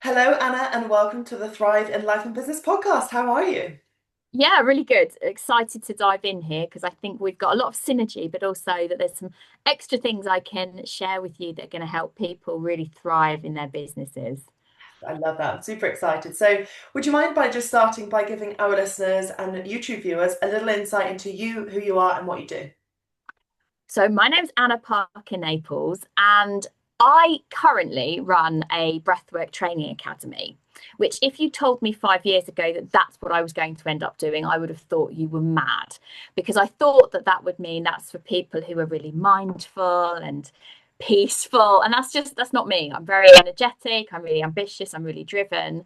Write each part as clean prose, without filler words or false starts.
Hello, Anna, and welcome to the Thrive in Life and Business podcast. How are you? Yeah, really good. Excited to dive in here because I think we've got a lot of synergy, but also that there's some extra things I can share with you that are going to help people really thrive in their businesses. I love that. I'm super excited. So, would you mind by just starting by giving our listeners and YouTube viewers a little insight into you, who you are, and what you do? So, my name's Anna Parker-Naples, and I currently run a breathwork training academy, which, if you told me 5 years ago that that's what I was going to end up doing, I would have thought you were mad because I thought that that would mean that's for people who are really mindful and peaceful. And that's not me. I'm very energetic, I'm really ambitious, I'm really driven.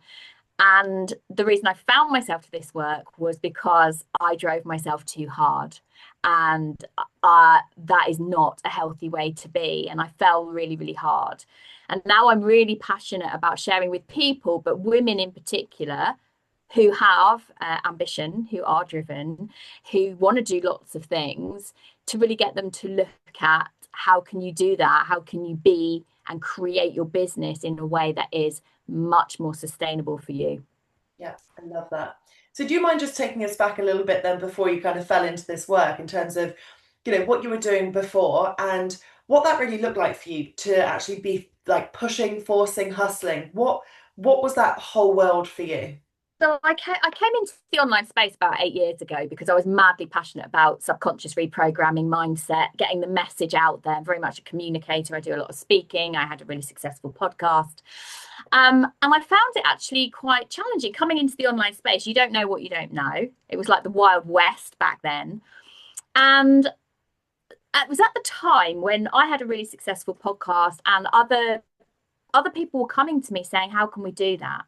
And the reason I found myself to this work was because I drove myself too hard. And that is not a healthy way to be. And I fell really, really hard. And now I'm really passionate about sharing with people, but women in particular, who have ambition, who are driven, who want to do lots of things, to really get them to look at how can you do that? How can you be and create your business in a way that is much more sustainable for you? Yeah, I love that. So, do you mind just taking us back a little bit then before you kind of fell into this work in terms of, what you were doing before and what that really looked like for you to actually be like pushing, forcing, hustling? What was that whole world for you? So I came into the online space about 8 years ago because I was madly passionate about subconscious reprogramming, mindset, getting the message out there. I'm very much a communicator. I do a lot of speaking. I had a really successful podcast. And I found it actually quite challenging coming into the online space. You don't know what you don't know. It was like the Wild West back then. And it was at the time when I had a really successful podcast and other people were coming to me saying, how can we do that?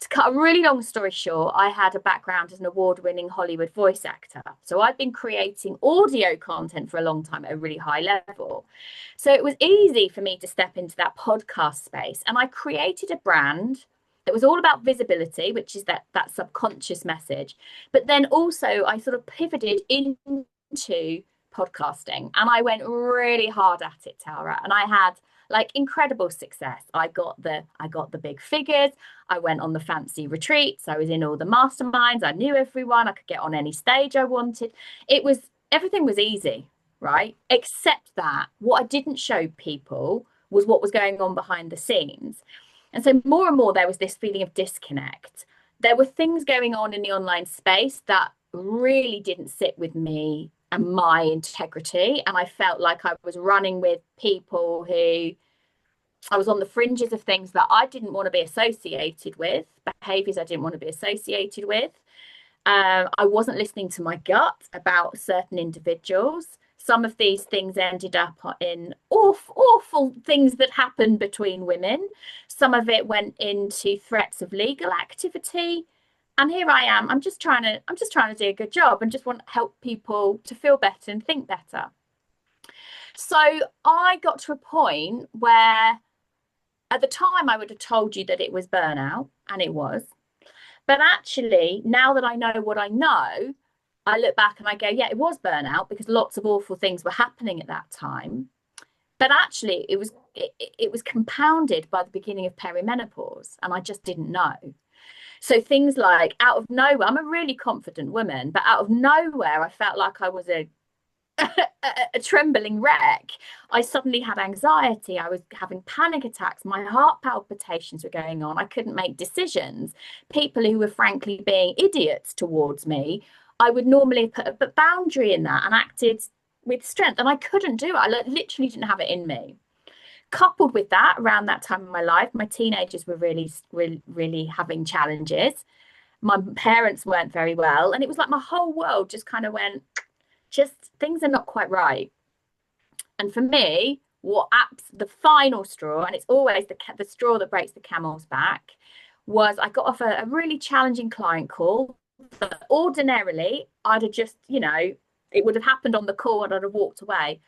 To cut a really long story short, I had a background as an award-winning Hollywood voice actor. So I'd been creating audio content for a long time at a really high level. So it was easy for me to step into that podcast space. And I created a brand that was all about visibility, which is that subconscious message. But then also I sort of pivoted into podcasting and I went really hard at it, Tara. And I had like incredible success. I got the big figures. I went on the fancy retreats. I was in all the masterminds. I knew everyone. I could get on any stage I wanted. It was everything was easy, right? Except that what I didn't show people was what was going on behind the scenes. And so more and more there was this feeling of disconnect. There were things going on in the online space that really didn't sit with me and my integrity. And I felt like I was running with people who I was on the fringes of things that I didn't want to be associated with, behaviors I didn't want to be associated with. I wasn't listening to my gut about certain individuals. Some of these things ended up in awful things that happened between women. Some of it went into threats of legal activity. And here I am. I'm just trying to do a good job and just want to help people to feel better and think better. So I got to a point where at the time I would have told you that it was burnout, and it was. But actually, now that I know what I know, I look back and I go, yeah, it was burnout because lots of awful things were happening at that time. But actually, it was compounded by the beginning of perimenopause, and I just didn't know. So things like out of nowhere, I'm a really confident woman, but out of nowhere, I felt like I was a trembling wreck. I suddenly had anxiety. I was having panic attacks. My heart palpitations were going on. I couldn't make decisions. People who were frankly being idiots towards me, I would normally put a boundary in that and acted with strength. And I couldn't do it. I literally didn't have it in me. Coupled with that, around that time in my life, my teenagers were really having challenges. My parents weren't very well. And it was like my whole world just kind of went, just things are not quite right. And for me, the final straw, and it's always the straw that breaks the camel's back, was I got off a really challenging client call that ordinarily I'd have just, it would have happened on the call and I'd have walked away.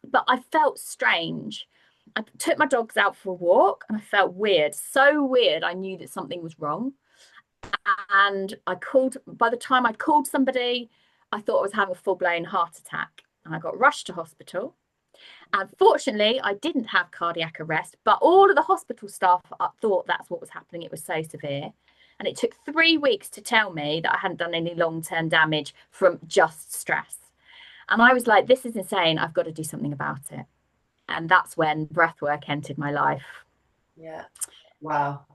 But I felt strange. I took my dogs out for a walk and I felt weird, so weird. I knew that something was wrong. And by the time I'd called somebody, I thought I was having a full blown heart attack. And I got rushed to hospital. And fortunately, I didn't have cardiac arrest, but all of the hospital staff thought that's what was happening. It was so severe. And it took 3 weeks to tell me that I hadn't done any long-term damage from just stress. And I was like, this is insane. I've got to do something about it. And that's when breathwork entered my life. Yeah. Wow.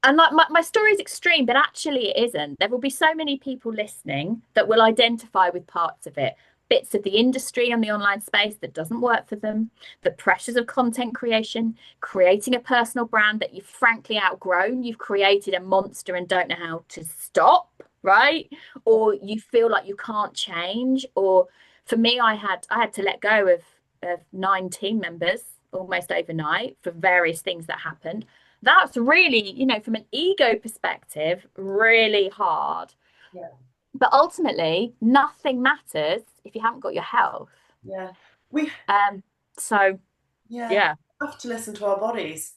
And like my story is extreme, but actually it isn't. There will be so many people listening that will identify with parts of it, bits of the industry and the online space that doesn't work for them, the pressures of content creation, creating a personal brand that you've frankly outgrown. You've created a monster and don't know how to stop, right? Or you feel like you can't change. Or for me, I had to let go of 9 team members almost overnight for various things that happened. That's really, from an ego perspective, really hard. Yeah. But ultimately, nothing matters if you haven't got your health. Yeah. We Um, so yeah, yeah, we have to listen to our bodies,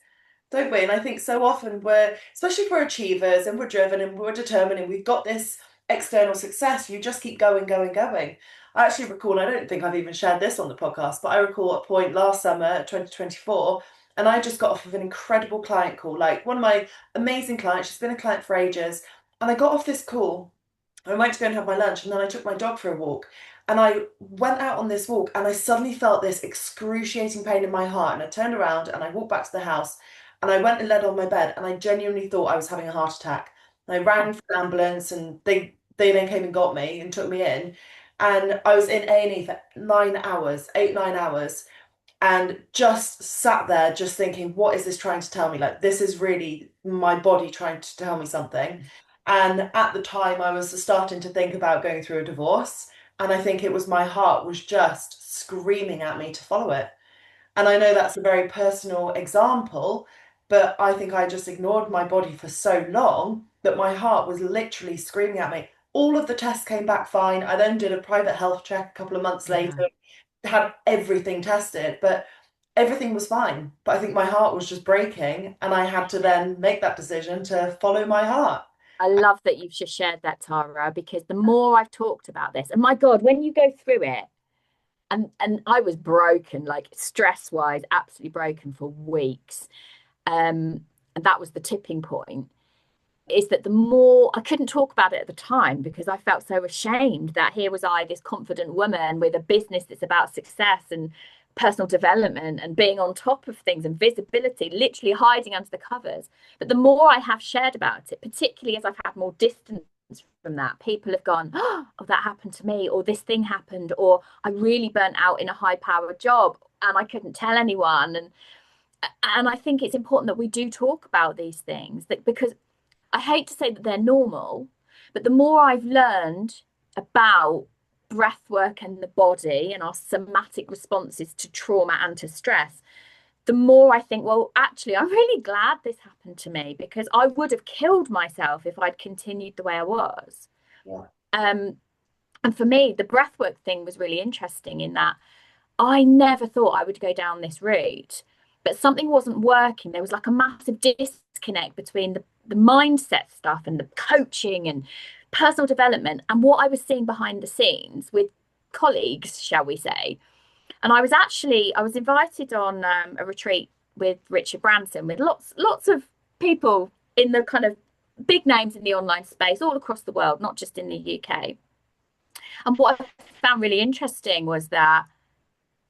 don't we? And I think so often we're, especially if we're achievers and we're driven and we're determined and we've got this external success, you just keep going, going, going. I actually recall, I don't think I've even shared this on the podcast, but I recall a point last summer, 2024, and I just got off of an incredible client call, like one of my amazing clients. She's been a client for ages. And I got off this call. I went to go and have my lunch and then I took my dog for a walk. And I went out on this walk and I suddenly felt this excruciating pain in my heart. And I turned around and I walked back to the house and I went and laid on my bed and I genuinely thought I was having a heart attack. And I rang for an ambulance and they then came and got me and took me in. And I was in A&E for 9 hours, 8, 9 hours, and just sat there just thinking, what is this trying to tell me? Like, this is really my body trying to tell me something. And at the time, I was starting to think about going through a divorce. And I think it was my heart was just screaming at me to follow it. And I know that's a very personal example, but I think I just ignored my body for so long that my heart was literally screaming at me. All of the tests came back fine. I then did a private health check a couple of months yeah. later, had everything tested, but everything was fine. But I think my heart was just breaking, and I had to then make that decision to follow my heart. I love that you've just shared that, Tara, because the more I've talked about this, and my God, when you go through it, and I was broken, like stress wise, absolutely broken for weeks. And that was the tipping point. Is that the more I couldn't talk about it at the time because I felt so ashamed that here was I, this confident woman with a business that's about success and personal development and being on top of things and visibility, literally hiding under the covers. But the more I have shared about it, particularly as I've had more distance from that, people have gone, oh, that happened to me, or this thing happened, or I really burnt out in a high powered job and I couldn't tell anyone. And I think it's important that we do talk about these things that because I hate to say that they're normal, but the more I've learned about breath work and the body and our somatic responses to trauma and to stress, the more I think, well, actually, I'm really glad this happened to me because I would have killed myself if I'd continued the way I was. Yeah. Um, and for me, the breathwork thing was really interesting in that I never thought I would go down this route, but something wasn't working. There was like a massive disconnect between the mindset stuff and the coaching and personal development and what I was seeing behind the scenes with colleagues, shall we say. And I was invited on a retreat with Richard Branson with lots of people in the kind of big names in the online space all across the world, not just in the UK. And what I found really interesting was that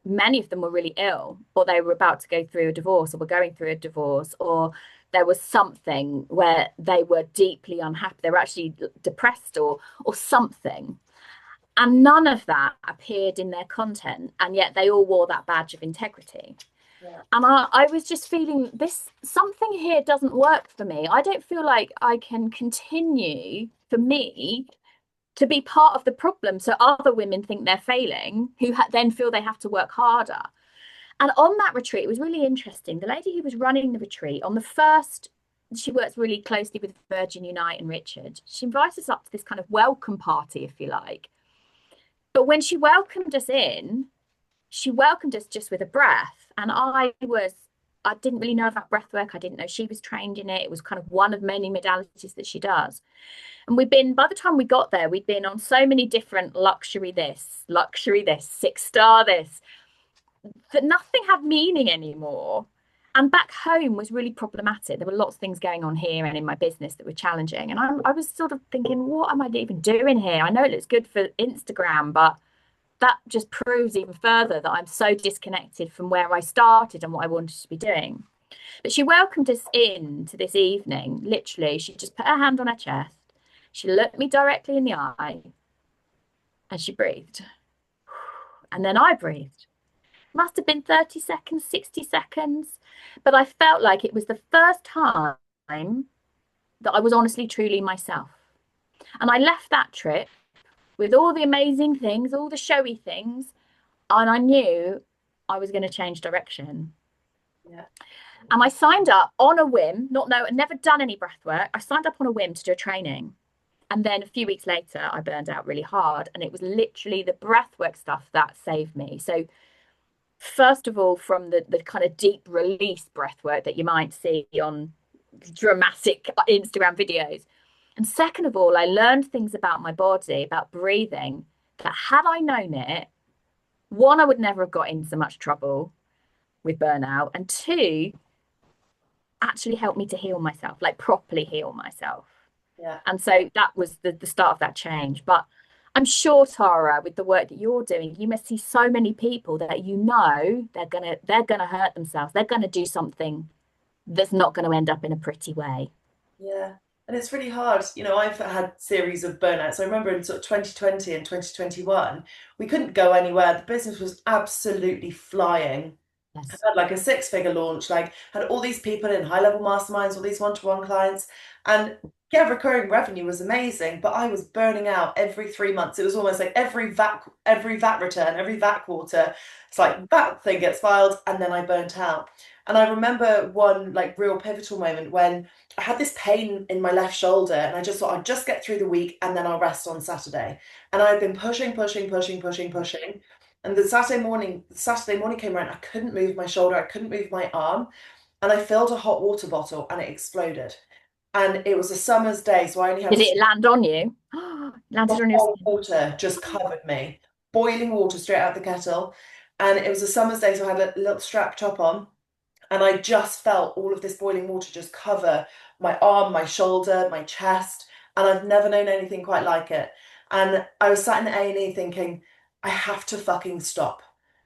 many of them were really ill, or they were about to go through a divorce, or were going through a divorce, or there was something where they were deeply unhappy. They were actually depressed or something. And none of that appeared in their content. And yet they all wore that badge of integrity. Yeah. And I was just feeling this something here doesn't work for me. I don't feel like I can continue for me to be part of the problem. So other women think they're failing, who then feel they have to work harder. And on that retreat, it was really interesting. The lady who was running the retreat on the first, she works really closely with Virgin Unite and Richard. She invited us up to this kind of welcome party, if you like. But when she welcomed us in, she welcomed us just with a breath. And I didn't really know about breath work. I didn't know she was trained in it. It was kind of one of many modalities that she does. And by the time we got there, we'd been on so many different luxury this, 6-star this, that nothing had meaning anymore. And back home was really problematic. There were lots of things going on here and in my business that were challenging. And I was sort of thinking, what am I even doing here? I know it looks good for Instagram, but that just proves even further that I'm so disconnected from where I started and what I wanted to be doing. But she welcomed us in to this evening. Literally, she just put her hand on her chest. She looked me directly in the eye and she breathed. And then I breathed. Must have been 30 seconds, 60 seconds. But I felt like it was the first time that I was honestly, truly myself. And I left that trip with all the amazing things, all the showy things, and I knew I was going to change direction. Yeah. And I signed up on a whim, not know, never done any breath work. I signed up on a whim to do a training. And then a few weeks later, I burned out really hard. And it was literally the breathwork stuff that saved me. So, first of all, from the kind of deep release breathwork that you might see on dramatic Instagram videos. And second of all, I learned things about my body, about breathing, that had I known it, one, I would never have got in so much trouble with burnout. And two, actually helped me to heal myself, like properly heal myself. Yeah. And so that was the start of that change. But I'm sure, Tara, with the work that you're doing, you must see so many people that you know they're gonna hurt themselves. They're gonna do something that's not going to end up in a pretty way. Yeah. And it's really hard. I've had series of burnouts. I remember in sort of 2020 and 2021, we couldn't go anywhere. The business was absolutely flying. I Yes. had like a six-figure launch, like had all these people in high-level masterminds, all these one-to-one clients. And yeah, recurring revenue was amazing, but I was burning out every 3 months. It was almost like every VAT return, every VAT quarter, it's like that thing gets filed, and then I burnt out. And I remember one like real pivotal moment when I had this pain in my left shoulder, and I just thought I'd just get through the week and then I'll rest on Saturday. And I'd been pushing, pushing, pushing, pushing, pushing. And the Saturday morning came around. I couldn't move my shoulder. I couldn't move my arm. And I filled a hot water bottle and it exploded. And it was a summer's day, so I only had Did it land on you? the Landed on your whole skin. water just covered me. Boiling water straight out the kettle. And it was a summer's day, so I had a little strap top on. And I just felt all of this boiling water just cover my arm, my shoulder, my chest, and I've never known anything quite like it. And I was sat in A&E thinking, I have to fucking stop.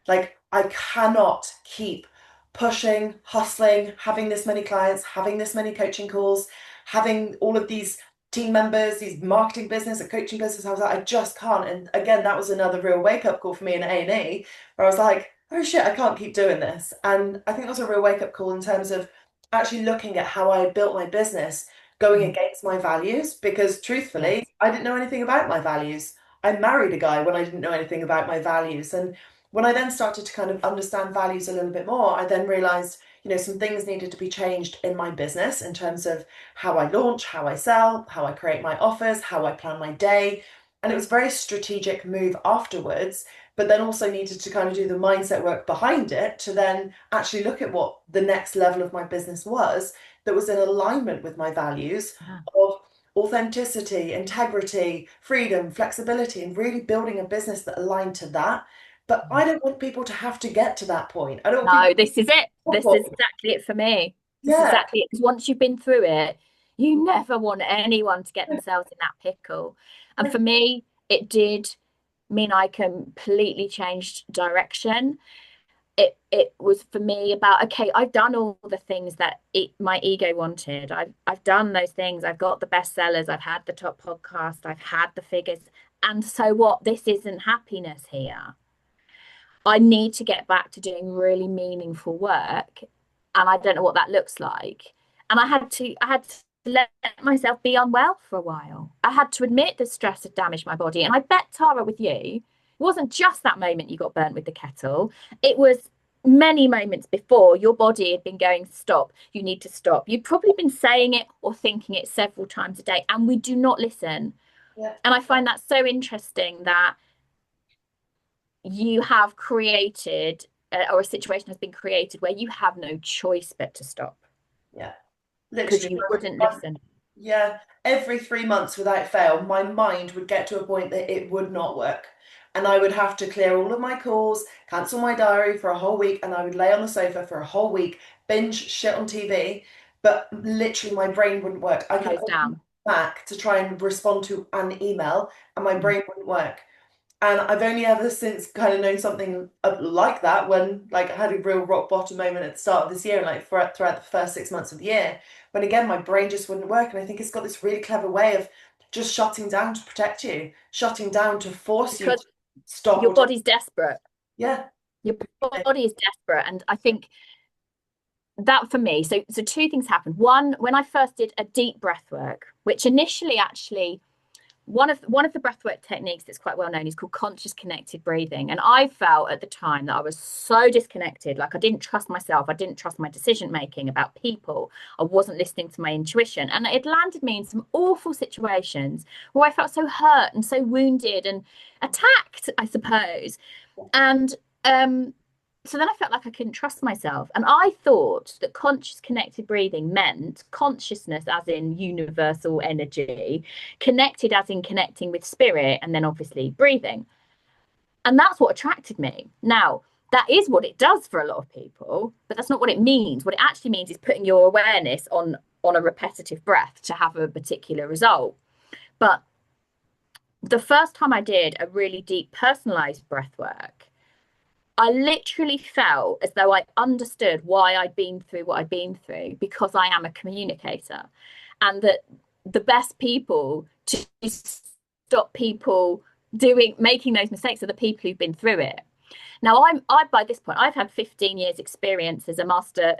Like, I cannot keep pushing, hustling, having this many clients, having this many coaching calls, having all of these team members, these marketing business, a coaching business. I was like, I just can't. And again, that was another real wake up call for me in A&E, where I was like, oh shit, I can't keep doing this. And I think that was a real wake up call in terms of actually looking at how I built my business going Mm. against my values, because truthfully, Yes. I didn't know anything about my values. I married a guy when I didn't know anything about my values. And when I then started to kind of understand values a little bit more, I then realized, some things needed to be changed in my business in terms of how I launch, how I sell, how I create my offers, how I plan my day. And it was a very strategic move afterwards, but then also needed to kind of do the mindset work behind it to then actually look at what the next level of my business was that was in alignment with my values Yeah. of authenticity, integrity, freedom, flexibility, and really building a business that aligned to that. But I don't want people to have to get to that point. I don't want people No, this is it. to This is exactly it for me. This is yeah. exactly it. Because once you've been through it, you never want anyone to get themselves in that pickle. And for me, it did mean I completely changed direction. It was for me about, okay, I've done all the things that my ego wanted. I've done those things. I've got the bestsellers. I've had the top podcast. I've had the figures. And so what? This isn't happiness here. I need to get back to doing really meaningful work, and I don't know what that looks like. And I had to let myself be unwell for a while. I had to admit the stress had damaged my body. And I bet, Tara, with you, it wasn't just that moment you got burnt with the kettle. It was many moments before your body had been going, stop, you need to stop. You'd probably been saying it or thinking it several times a day, and we do not listen. Yeah. And I find that so interesting that you have created or a situation has been created where you have no choice but to stop Yeah. because Literally. you wouldn't listen. Yeah, every 3 months without fail, my mind would get to a point that it would not work. and I would have to clear all of my calls, cancel my diary for a whole week, and I would lay on the sofa for a whole week, binge shit on TV, but literally my brain wouldn't work. I could Close open down. back to try and respond to an email, and my Mm. brain wouldn't work. And I've only ever since kind of known something like that when like I had a real rock bottom moment at the start of this year and like throughout the first 6 months of the year, when again my brain just wouldn't work. And I think it's got this really clever way of just shutting down to protect you, shutting down to force you Because to stop your or to, body's desperate. yeah. Your body is desperate. And I think that for me, so two things happened. One, when I first did a deep breath work, which initially actually one of the breathwork techniques that's quite well known is called conscious connected breathing. And I felt at the time that I was so disconnected, like I didn't trust myself, I didn't trust my decision making about people, I wasn't listening to my intuition, and it landed me in some awful situations where I felt so hurt and so wounded and attacked, I suppose. And so then I felt like I couldn't trust myself. And I thought that conscious connected breathing meant consciousness as in universal energy, connected as in connecting with spirit, and then obviously breathing. And that's what attracted me. Now, that is what it does for a lot of people, but that's not what it means. What it actually means is putting your awareness on a repetitive breath to have a particular result. But the first time I did a really deep personalized breath work, I literally felt as though I understood why I'd been through what I'd been through because I am a communicator, and that the best people to stop people doing making those mistakes are the people who've been through it. Now, I by this point I've had 15 years experience as a master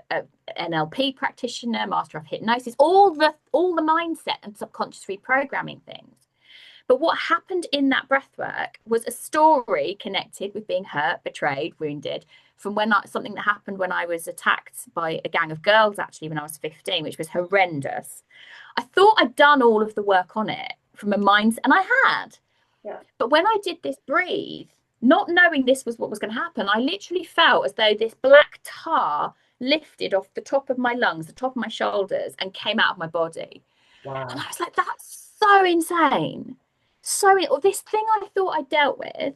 NLP practitioner, master of hypnosis, all the mindset and subconscious reprogramming things. But what happened in that breathwork was a story connected with being hurt, betrayed, wounded from something that happened when I was attacked by a gang of girls, actually, when I was 15, which was horrendous. I thought I'd done all of the work on it from a mindset, and I had. Yeah. But when I did this breathe, not knowing this was what was going to happen, I literally felt as though this black tar lifted off the top of my lungs, the top of my shoulders, and came out of my body. And I Wow. was like, that's so insane. This thing I thought I dealt with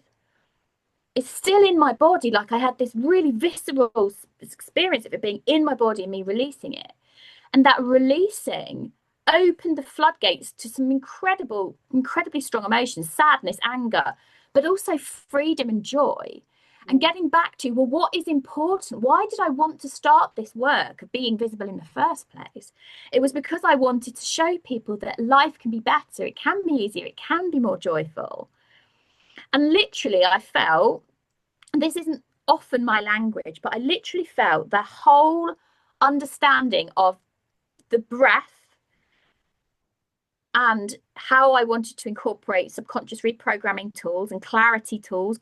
is still in my body. Like I had this really visceral experience of it being in my body and me releasing it. And that releasing opened the floodgates to some incredibly strong emotions, sadness, anger, but also freedom and joy. And getting back to, well, what is important? Why did I want to start this work of being visible in the first place? It was because I wanted to show people that life can be better, it can be easier, it can be more joyful. And literally, I felt, this isn't often my language, but I literally felt the whole understanding of the breath and how I wanted to incorporate subconscious reprogramming tools and clarity tools,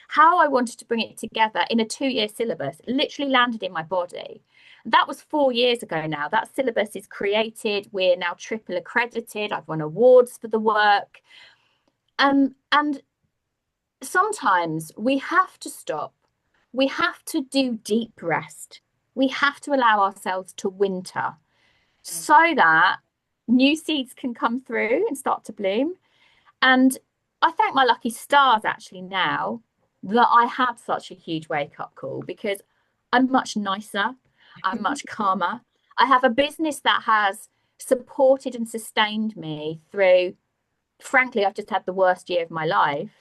how I wanted to bring it together in a 2-year syllabus, literally landed in my body. That was 4 years ago now. That syllabus is created. We're now triple accredited. I've won awards for the work. And sometimes we have to stop. We have to do deep rest. We have to allow ourselves to winter so that new seeds can come through and start to bloom. And I thank my lucky stars actually now that I had such a huge wake up call because I'm much nicer, I'm much calmer. I have a business that has supported and sustained me through, frankly, I've just had the worst year of my life.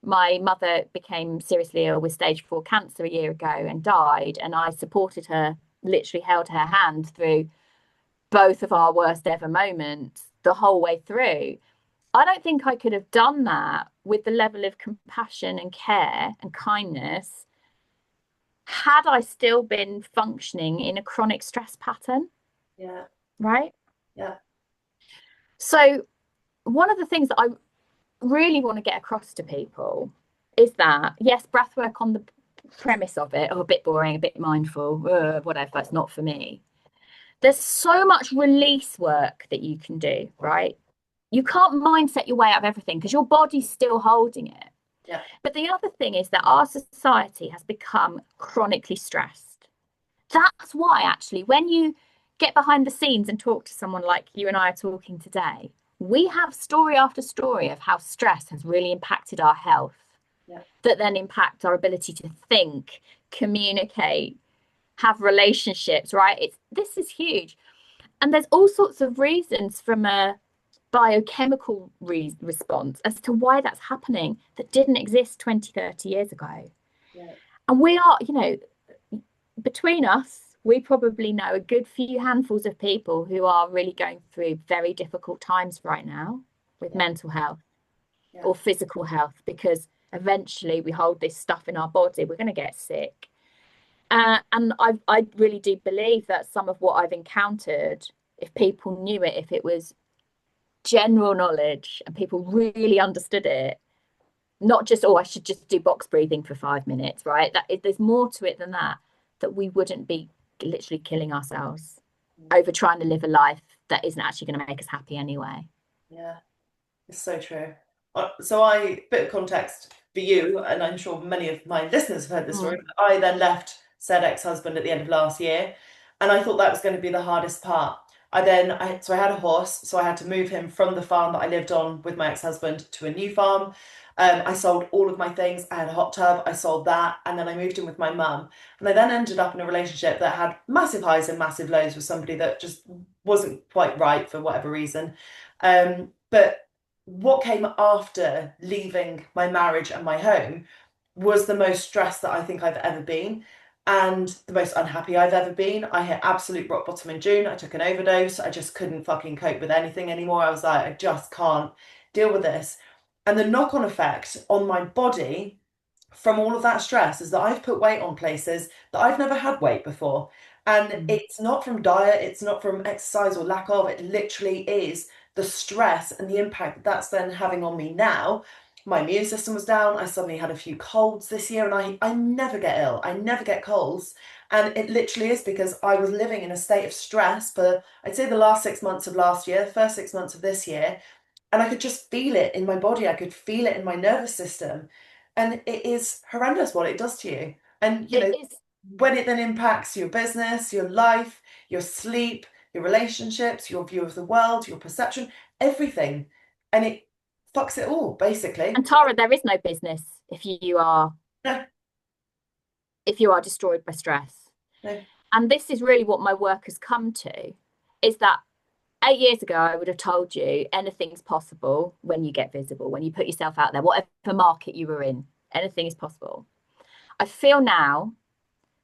My mother became seriously ill with stage 4 cancer a year ago and died. And I supported her, literally held her hand through both of our worst ever moments the whole way through. I don't think I could have done that with the level of compassion and care and kindness had I still been functioning in a chronic stress pattern, Yeah. right? Yeah. So, one of the things that I really want to get across to people is that, yes, breath work on the premise of it, a bit boring, a bit mindful, whatever, it's not for me. There's so much release work that you can do, right? You can't mindset your way out of everything because your body's still holding it. Yeah. But the other thing is that our society has become chronically stressed. That's why, actually, when you get behind the scenes and talk to someone like you and I are talking today, We have story after story of how stress has really impacted our health, Yeah. that then impact our ability to think, communicate, have relationships, right? This is huge. And there's all sorts of reasons from a biochemical response as to why that's happening that didn't exist 20, 30 years ago. Yeah. And we are, between us, we probably know a good few handfuls of people who are really going through very difficult times right now with Yeah. mental health Yeah. or physical health, because eventually we hold this stuff in our body, we're going to get sick. And I really do believe that some of what I've encountered, if people knew it, if it was general knowledge and people really understood it, not just, oh, I should just do box breathing for 5 minutes, right? There's more to it than that, that we wouldn't be literally killing ourselves Mm. over trying to live a life that isn't actually going to make us happy anyway. Yeah. It's so true. Bit of context for you, and I'm sure many of my listeners have heard this story. Mm. I then left said ex-husband at the end of last year, and I thought that was going to be the hardest part. So I had a horse, so I had to move him from the farm that I lived on with my ex-husband to a new farm. I sold all of my things. I had a hot tub, I sold that, and then I moved in with my mum. And I then ended up in a relationship that had massive highs and massive lows with somebody that just wasn't quite right for whatever reason. But what came after leaving my marriage and my home was the most stressed that I think I've ever been and the most unhappy I've ever been. I hit absolute rock bottom in June. I took an overdose. I just couldn't fucking cope with anything anymore. I was like, I just can't deal with this. And the knock-on effect on my body from all of that stress is that I've put weight on places that I've never had weight before. And Mm. it's not from diet, it's not from exercise or lack of, it literally is the stress and the impact that that's then having on me now. My immune system was down. I suddenly had a few colds this year, and I never get ill. I never get colds. And it literally is because I was living in a state of stress for, I'd say, the last 6 months of last year, the first 6 months of this year. And I could just feel it in my body. I could feel it in my nervous system. And it is horrendous what it does to you. And, It is. when it then impacts your business, your life, your sleep, your relationships, your view of the world, your perception, everything. And it fucks it all, And basically. Tara, there is no business No, if you are destroyed by stress. no, And this is really what my work has come to, is that 8 years ago, I would have told you anything's possible when you get visible, when you put yourself out there, whatever market you were in, anything is possible. I feel now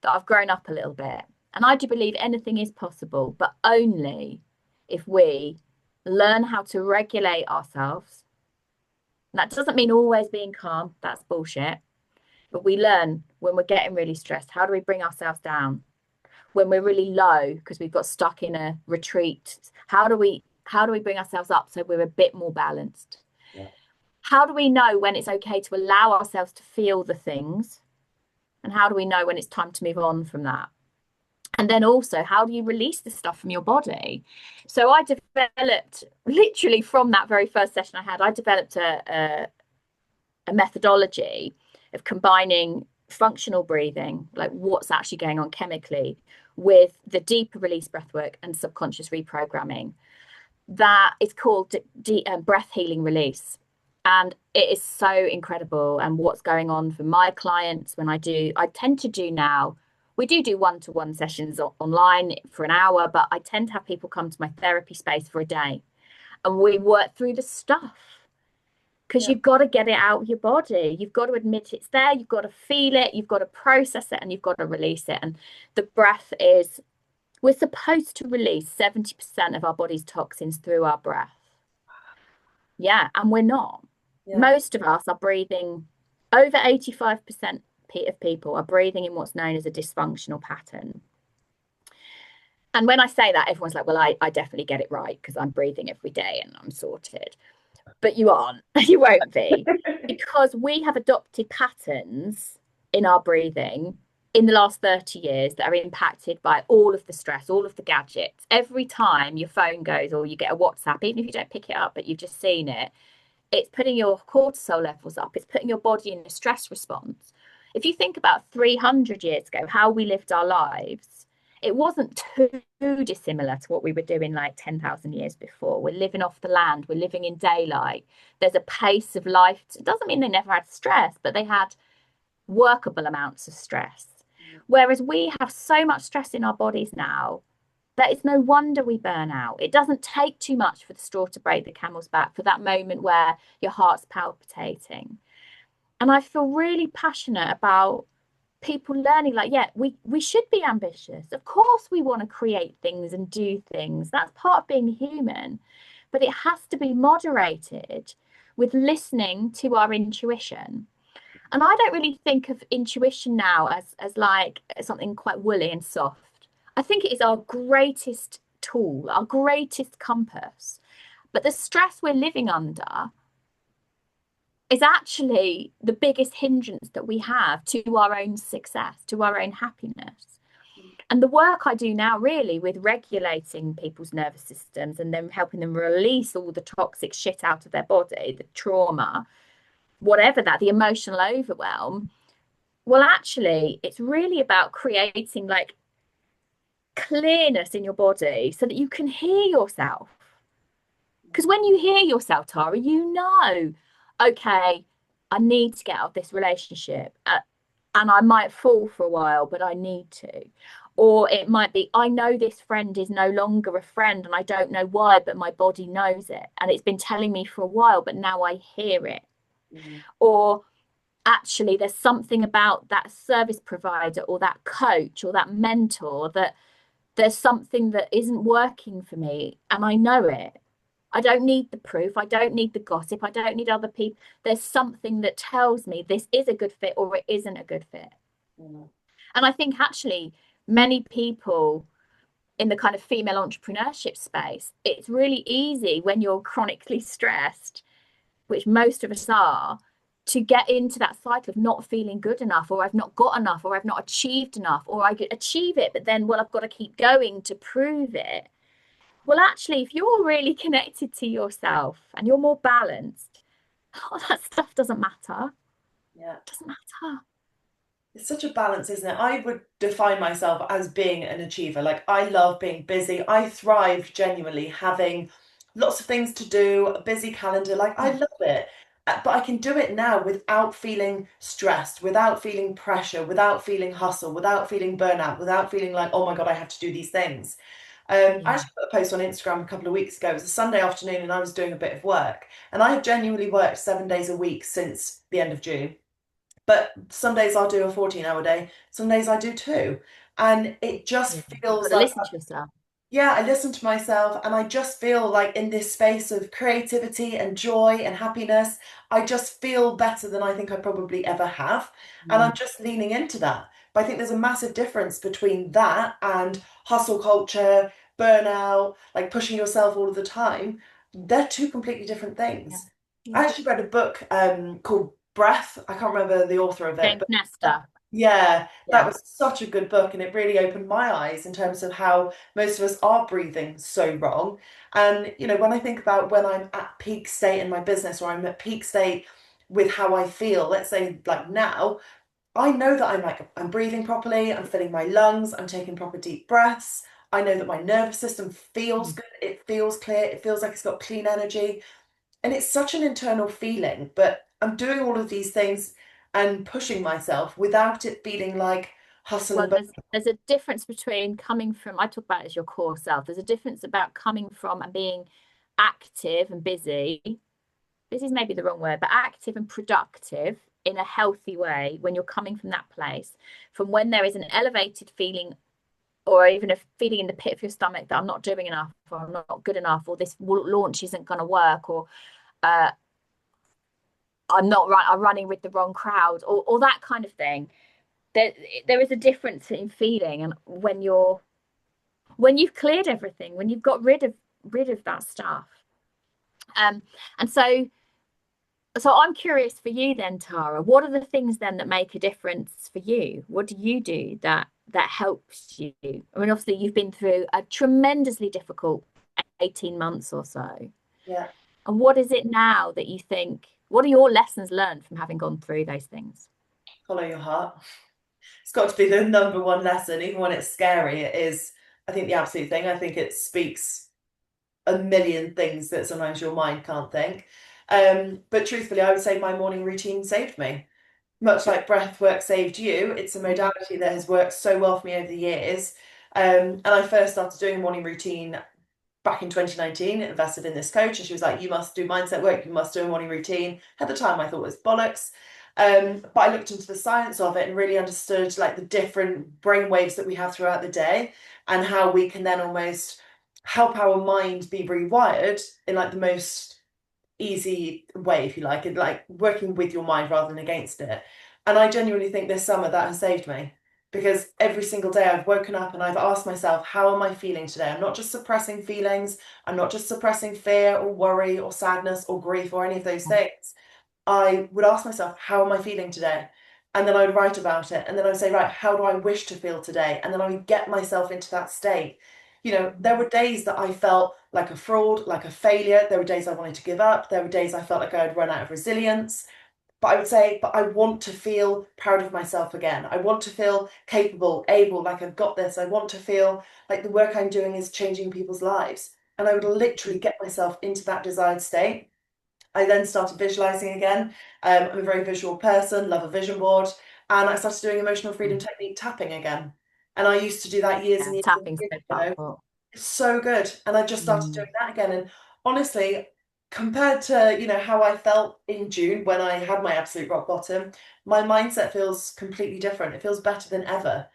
that I've grown up a little bit, and I do believe anything is possible, but only if we learn how to regulate ourselves. And that doesn't mean always being calm, that's bullshit. But we learn when we're getting really stressed, how do we bring ourselves down? When we're really low because we've got stuck in a retreat, how do we bring ourselves up so we're a bit more balanced? yeah, How do we know when it's okay to allow ourselves to feel the things, and how do we know when it's time to move on from that? And then also, how do you release the stuff from your body? So I developed, literally from that very first session I developed a methodology of combining functional breathing, like what's actually going on chemically, with the deeper release breathwork and subconscious reprogramming. That is called breath healing release. And it is so incredible. And what's going on for my clients when I tend to do now, we do one-to-one sessions online for an hour, but I tend to have people come to my therapy space for a day and we work through the stuff, because yeah, you've got to get it out of your body. You've got to admit it's there. You've got to feel it. You've got to process it, and you've got to release it. And the breath is, we're supposed to release 70% of our body's toxins through our breath. Yeah, and we're not. yeah, Most of us are breathing, over 85% of people are breathing in what's known as a dysfunctional pattern. And when I say that, everyone's like, well, I definitely get it right because I'm breathing every day and I'm sorted. But you aren't. You won't be, because we have adopted patterns in our breathing in the last 30 years that are impacted by all of the stress, all of the gadgets. Every time your phone goes or you get a WhatsApp, even if you don't pick it up, but you've just seen it, it's putting your cortisol levels up. It's putting your body in a stress response. If you think about 300 years ago, how we lived our lives, it wasn't too dissimilar to what we were doing like 10,000 years before. We're living off the land, we're living in daylight. There's a pace of life. It doesn't mean they never had stress, but they had workable amounts of stress. Whereas we have so much stress in our bodies now that it's no wonder we burn out. It doesn't take too much for the straw to break the camel's back, for that moment where your heart's palpitating. And I feel really passionate about people learning, like, yeah, we should be ambitious. Of course we want to create things and do things. That's part of being human. But it has to be moderated with listening to our intuition. And I don't really think of intuition now as like something quite woolly and soft. I think it is our greatest tool, our greatest compass. But the stress we're living under is actually the biggest hindrance that we have to our own success, to our own happiness. And the work I do now, really, with regulating people's nervous systems and then helping them release all the toxic shit out of their body, the trauma, whatever that, the emotional overwhelm. Well, actually, it's really about creating like clearness in your body so that you can hear yourself. Because when you hear yourself, Tara, you know, okay, I need to get out of this relationship. And I might fall for a while, but I need to. Or it might be, I know this friend is no longer a friend and I don't know why, but my body knows it. And it's been telling me for a while, but now I hear it. Mm. Or actually, there's something about that service provider or that coach or that mentor that there's something that isn't working for me and I know it. I don't need the proof. I don't need the gossip. I don't need other people. There's something that tells me this is a good fit or it isn't a good fit. Mm. And I think actually many people in the kind of female entrepreneurship space, it's really easy when you're chronically stressed, which most of us are, to get into that cycle of not feeling good enough, or I've not got enough, or I've not achieved enough, or I could achieve it, but then, well, I've got to keep going to prove it. Well, actually, if you're really connected to yourself and you're more balanced, all that stuff doesn't matter. Yeah. It doesn't matter. It's such a balance, isn't it? I would define myself as being an achiever. Like, I love being busy. I thrive genuinely having lots of things to do, a busy calendar. Like, I Yeah. love it. But I can do it now without feeling stressed, without feeling pressure, without feeling hustle, without feeling burnout, without feeling like, oh my God, I have to do these things. I Yeah. actually put a post on Instagram a couple of weeks ago. It was a Sunday afternoon and I was doing a bit of work. And I have genuinely worked 7 days a week since the end of June. But some days I'll do a 14-hour day, some days I do two. And it just Yeah. You've got feels to like, listen to yourself. yeah, I listen to myself and I just feel like in this space of creativity and joy and happiness, I just feel better than I think I probably ever have. And I'm Mm. just leaning into that. But I think there's a massive difference between that and hustle culture, burnout, like pushing yourself all of the time. They're two completely different Yeah. things. I Yeah. actually read a book called Breath. I can't remember the author of it, James but Nesta. yeah, that Yeah. was such a good book, and it really opened my eyes in terms of how most of us are breathing so wrong. And, when I think about when I'm at peak state in my business or I'm at peak state with how I feel, let's say like now, I know that I'm breathing properly, I'm filling my lungs, I'm taking proper deep breaths. I know that my nervous system feels Mm. good, it feels clear, it feels like it's got clean energy. And it's such an internal feeling, but I'm doing all of these things and pushing myself without it feeling like hustle Well, and there's a difference between coming from, I talk about it as your core self. There's a difference about coming from and being active and busy. This is maybe the wrong word, but active and productive in a healthy way when you're coming from that place, from when there is an elevated feeling or even a feeling in the pit of your stomach that I'm not doing enough or I'm not good enough or this launch isn't going to work or uh, I'm not right, I'm running with the wrong crowd or that kind of thing. There, there is a difference in feeling and when you've cleared everything, when you've got rid of that stuff. Um, and so I'm curious for you then, Tara. What are the things then that make a difference for you? What do you do that helps you? I mean, obviously you've been through a tremendously difficult 18 months or so. yeah, And what is it now that you think, what are your lessons learned from having gone through those things? follow your heart. It's got to be the number one lesson, even when it's scary. It is, I think, the absolute thing. I think it speaks a million things that sometimes your mind can't think. But truthfully, I would say my morning routine saved me. Much like breath work saved you, it's a modality that has worked so well for me over the years. And I first started doing a morning routine back in 2019, invested in this coach, and she was like, you must do mindset work, you must do a morning routine. At the time, I thought it was bollocks. But I looked into the science of it and really understood like the different brain waves that we have throughout the day and how we can then almost help our mind be rewired in like the most easy way, if you like, and like working with your mind rather than against it. And I genuinely think this summer that has saved me because every single day I've woken up and I've asked myself, how am I feeling today? I'm not just suppressing feelings, I'm not just suppressing fear or worry or sadness or grief or any of those things. I would ask myself, how am I feeling today? And then I would write about it. And then I'd say, right, how do I wish to feel today? And then I would get myself into that state. You know, there were days that I felt like a fraud, like a failure. There were days I wanted to give up. There were days I felt like I had run out of resilience. But I would say, but I want to feel proud of myself again. I want to feel capable, able, like I've got this. I want to feel like the work I'm doing is changing people's lives. And I would literally get myself into that desired state. I then started visualizing again. I'm a very visual person, love a vision board, and I started doing emotional freedom technique tapping again. And I used to do that years Yeah, and tapping's years so ago. powerful. It's so good. And I just started Mm, doing that again. And honestly, compared to, how I felt in June when I had my absolute rock bottom, my mindset feels completely different. It feels better than ever.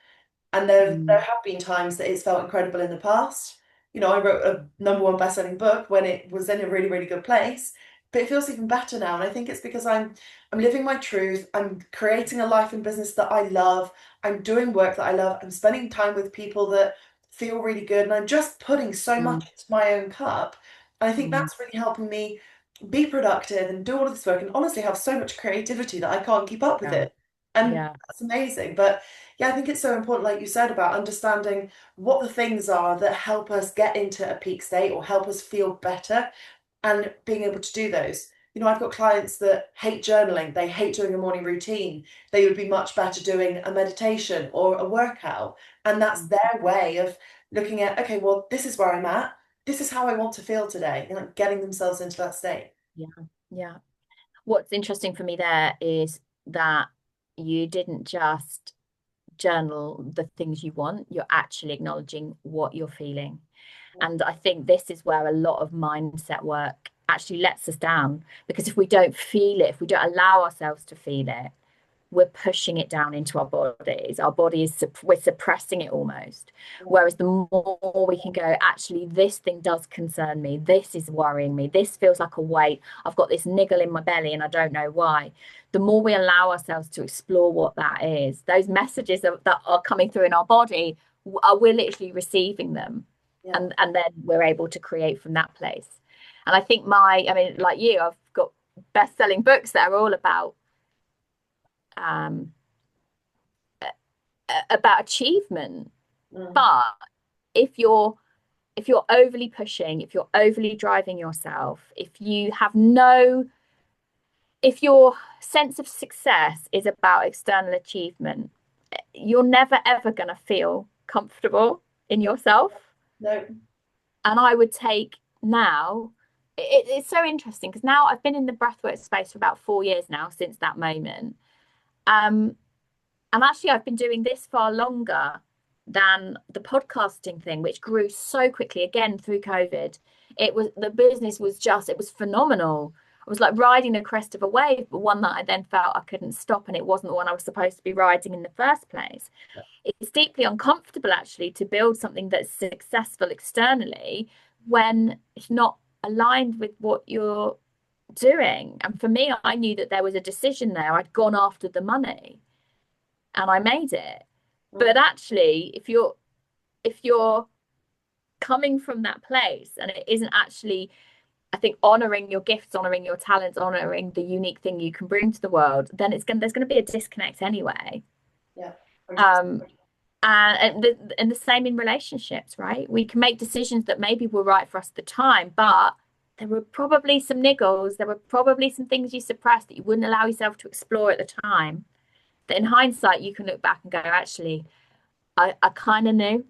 And there mm, have been times that it's felt incredible in the past. I wrote a number one best-selling book when it was in a really, really good place, but it feels even better now. And I think it's because I'm living my truth. I'm creating a life and business that I love. I'm doing work that I love. I'm spending time with people that feel really good. And I'm just putting so much mm, into my own cup. And I think mm. that's really helping me be productive and do all of this work and honestly have so much creativity that I can't keep up with Yeah, it. And yeah, that's amazing. But yeah, I think it's so important, like you said, about understanding what the things are that help us get into a peak state or help us feel better and being able to do those. I've got clients that hate journaling, they hate doing a morning routine. They would be much better doing a meditation or a workout. And that's mm, their way of looking at, okay, well, this is where I'm at. This is how I want to feel today, like getting themselves into that state. yeah, yeah. What's interesting for me there is that you didn't just journal the things you want, you're actually acknowledging what you're feeling. And I think this is where a lot of mindset work actually lets us down because if we don't feel it, if we don't allow ourselves to feel it, we're pushing it down into our bodies. Our body is we're suppressing it almost. Whereas the more we can go, actually, this thing does concern me. This is worrying me. This feels like a weight. I've got this niggle in my belly and I don't know why. The more we allow ourselves to explore what that is, those messages that are coming through in our body, we're literally receiving them. Yeah. And then we're able to create from that place. And I think I mean, like you, I've got best-selling books that are all um, about achievement. Mm. But if you're if you're overly pushing, if you're overly driving yourself, if your sense of success is about external achievement, you're never ever going to feel comfortable in yourself. No. And I would take now, it's so interesting because now I've been in the breathwork space for about 4 years now since that moment. Um, And actually, I've been doing this far longer than the podcasting thing, which grew so quickly again through COVID. The business was it was phenomenal. I was like riding the crest of a wave, but one that I then felt I couldn't stop, and it wasn't the one I was supposed to be riding in the first place. It's deeply uncomfortable actually to build something that's successful externally when it's not aligned with what you're doing. And for me, I knew that there was a decision there. I'd gone after the money and I made it. But Mm. actually, if you're coming from that place and it isn't actually, I think, honoring your gifts, honoring your talents, honoring the unique thing you can bring to the world, then there's going to be a disconnect anyway. Yeah. 100%. Um, and the same in relationships, right? We can make decisions that maybe were right for us at the time, but there were probably some niggles, there were probably some things you suppressed that you wouldn't allow yourself to explore at the time. that in hindsight you can look back and go, actually, I kind of knew.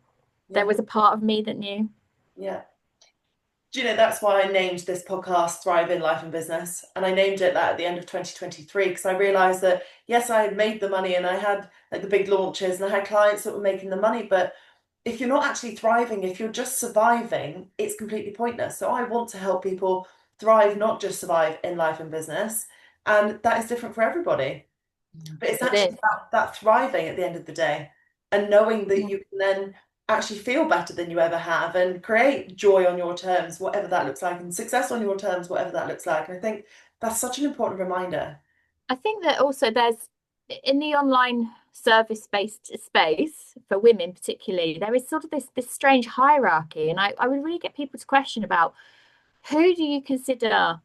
There Yeah. was a part of me that knew. Yeah. Do you know, that's why I named this podcast Thrive in Life and Business. And I named it that at the end of 2023 because I realized that, yes, I had made the money and I had like the big launches and I had clients that were making the money. But if you're not actually thriving, if you're just surviving, it's completely pointless. So I want to help people thrive, not just survive in life and business. And that is different for everybody. But it's It actually is. that thriving at the end of the day and knowing that Yeah. you can then actually feel better than you ever have and create joy on your terms, whatever that looks like, and success on your terms, whatever that looks like. And I think that's such an important reminder. I think that also there's in the online service-based space for women particularly, there is sort of this strange hierarchy. And I would really get people to question about who do you consider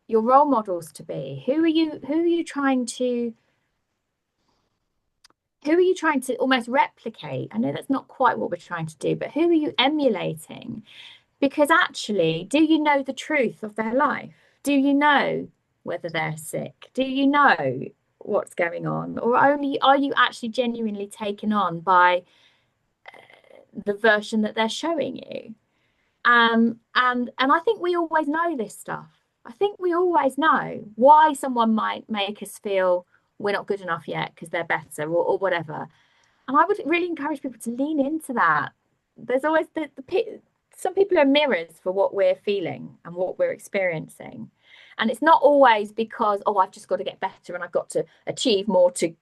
your role models to be? Who are you trying to almost replicate? I know that's not quite what we're trying to do, but who are you emulating? Because actually, do you know the truth of their life? Do you know whether they're sick? Do you know what's going on? Or only are you actually genuinely taken on by the version that they're showing you? And I think we always know this stuff. I think we always know why someone might make us feel we're not good enough yet because they're better or whatever. And I would really encourage people to lean into that. There's always some people are mirrors for what we're feeling and what we're experiencing. And it's not always because, oh, I've just got to get better and I've got to achieve more to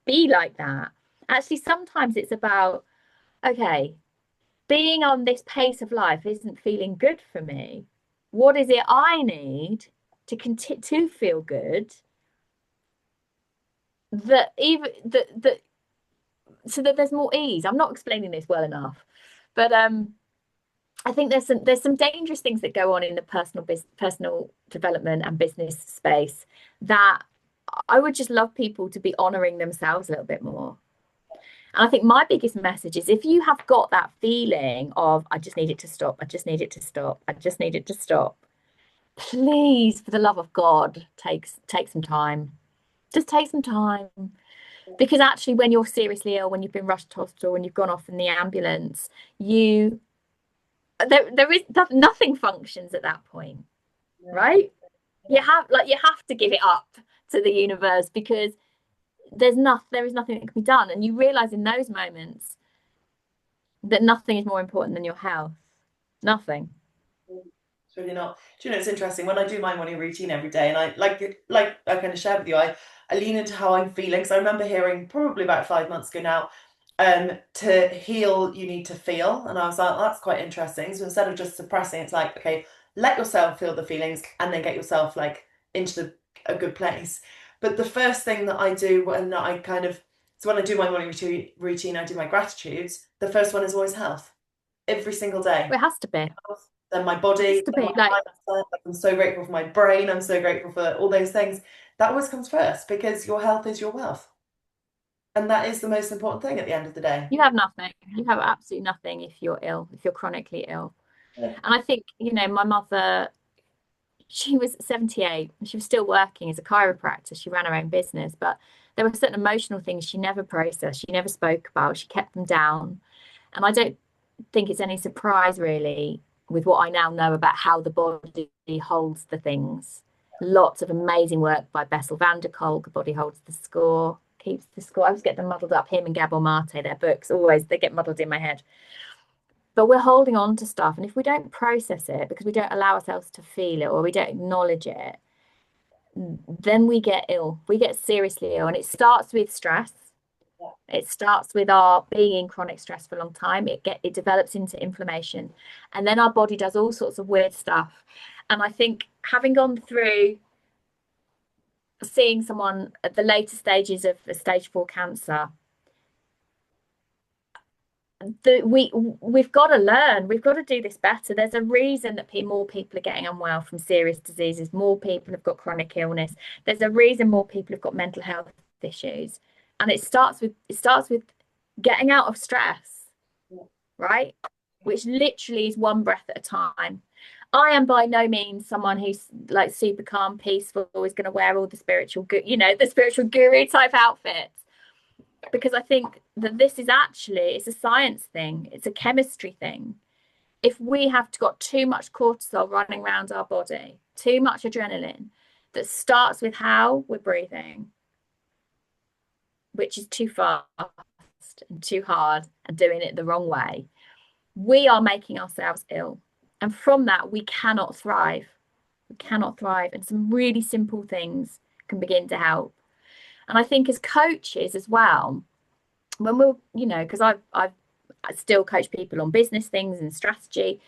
be like that. Actually, sometimes it's about, okay, being on this pace of life isn't feeling good for me. What is it I need to continue to feel good? That even that so that there's more ease. I'm not explaining this well enough, but I think there's some dangerous things that go on in the personal development and business space that I would just love people to be honoring themselves a little bit more. And I think my biggest message is if you have got that feeling of I just need it to stop, I just need it to stop, I just need it to stop, please, for the love of God, take some time. Just take some time. Because actually, when you're seriously ill, when you've been rushed to hospital, when you've gone off in the ambulance, there is nothing functions at that point, Yeah. right? Yeah. You have to give it up to the universe because there is nothing that can be done. And you realize in those moments that nothing is more important than your health. Nothing. It's really not. Do you know, it's interesting when I do my morning routine every day, and I like I kind of shared with you, I lean into how I'm feeling. So I remember hearing probably about 5 months ago now, to heal you need to feel, and I was like, oh, that's quite interesting. So instead of just suppressing, it's like, okay, let yourself feel the feelings, and then get yourself like into a good place. But the first thing that I do when I kind of so when I do my morning routine, I do my gratitudes. The first one is always health every single day. Well, it has to be. It Then my has body, to then be. my Like mindset. Like, I'm so grateful for my brain. I'm so grateful for all those things. That always comes first because your health is your wealth. And that is the most important thing at the end of the day. you have nothing. You have absolutely nothing if you're ill, if you're chronically ill. Yeah. And I think, my mother, she was 78. She was still working as a chiropractor. She ran her own business, but there were certain emotional things she never processed, she never spoke about, she kept them down. And I don't think it's any surprise, really, with what I now know about how the body holds the things. Lots of amazing work by Bessel van der Kolk, The Body Holds the Score, Keeps the Score. I always get them muddled up, him and Gabor Mate, their books, always, they get muddled in my head. But we're holding on to stuff. And if we don't process it because we don't allow ourselves to feel it or we don't acknowledge it, then we get ill. We get seriously ill. And it starts with stress. It starts with our being in chronic stress for a long time. It develops into inflammation. And then our body does all sorts of weird stuff. And I think having gone through seeing someone at the later stages of a stage 4 cancer, we've got to learn. We've got to do this better. There's a reason that more people are getting unwell from serious diseases. More people have got chronic illness. There's a reason more people have got mental health issues, and it starts with getting out of stress, right? Which literally is one breath at a time. I am by no means someone who's like super calm, peaceful, is going to wear all the spiritual, the spiritual guru type outfits, because I think that this is actually, it's a science thing, it's a chemistry thing. If we have got too much cortisol running around our body, too much adrenaline, that starts with how we're breathing, which is too fast and too hard and doing it the wrong way, we are making ourselves ill. And from that, we cannot thrive. We cannot thrive. And some really simple things can begin to help. And I think as coaches as well, when we're, because I've still coach people on business things and strategy,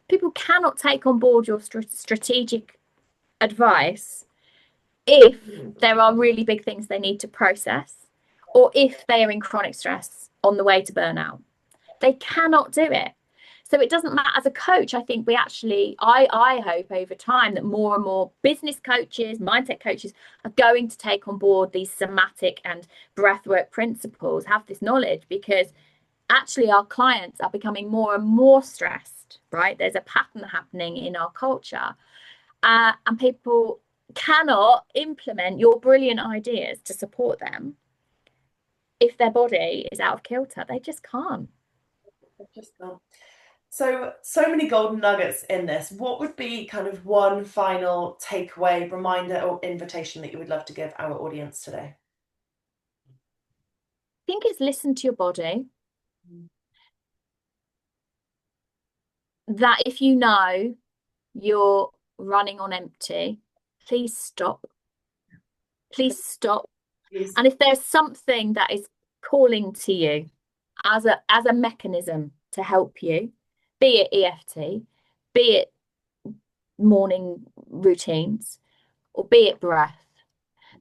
people cannot take on board your strategic advice if there are really big things they need to process, or if they are in chronic stress on the way to burnout. They cannot do it. So it doesn't matter. As a coach, I think we actually, I hope over time that more and more business coaches, mindset coaches are going to take on board these somatic and breathwork principles, have this knowledge, because actually our clients are becoming more and more stressed, right? There's a pattern happening in our culture, and people cannot implement your brilliant ideas to support them if their body is out of kilter. They just can't. Just gone. So many golden nuggets in this. What would be kind of one final takeaway, reminder, or invitation that you would love to give our audience today? I think it's listen to your body. Mm. That if you know you're running on empty, please stop. Please stop. Please. And if there's something that is calling to you as a mechanism to help you, be it EFT, be it morning routines, or be it breath,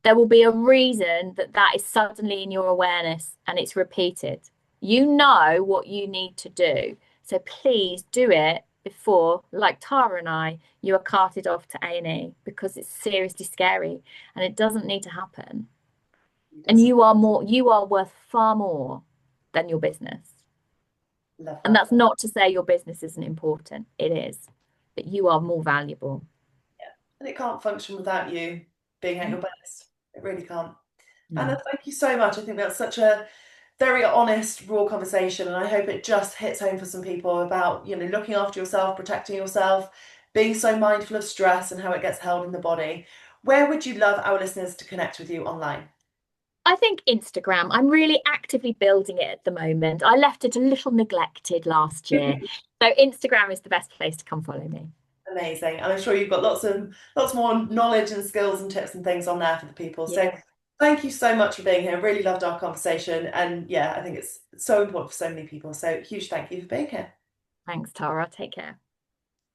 there will be a reason that that is suddenly in your awareness and it's repeated. You know what you need to do. So please do it before, like Tara and I, you are carted off to A&E, because it's seriously scary and it doesn't need to happen. And you are worth far more than your business. Love And that. that's not to say your business isn't important. It is. But you are more valuable. Yeah. And it can't function without you being at No, your best. It really can't. Anna, no. thank you so much. I think that's such a very honest, raw conversation, and I hope it just hits home for some people about, looking after yourself, protecting yourself, being so mindful of stress and how it gets held in the body. Where would you love our listeners to connect with you online? I think Instagram, I'm really actively building it at the moment. I left it a little neglected last year. So Instagram is the best place to come follow me. Amazing. And I'm sure you've got lots more knowledge and skills and tips and things on there for the people. So Yeah. thank you so much for being here. Really loved our conversation. And yeah, I think it's so important for so many people. So huge thank you for being here. Thanks, Tara. Take care.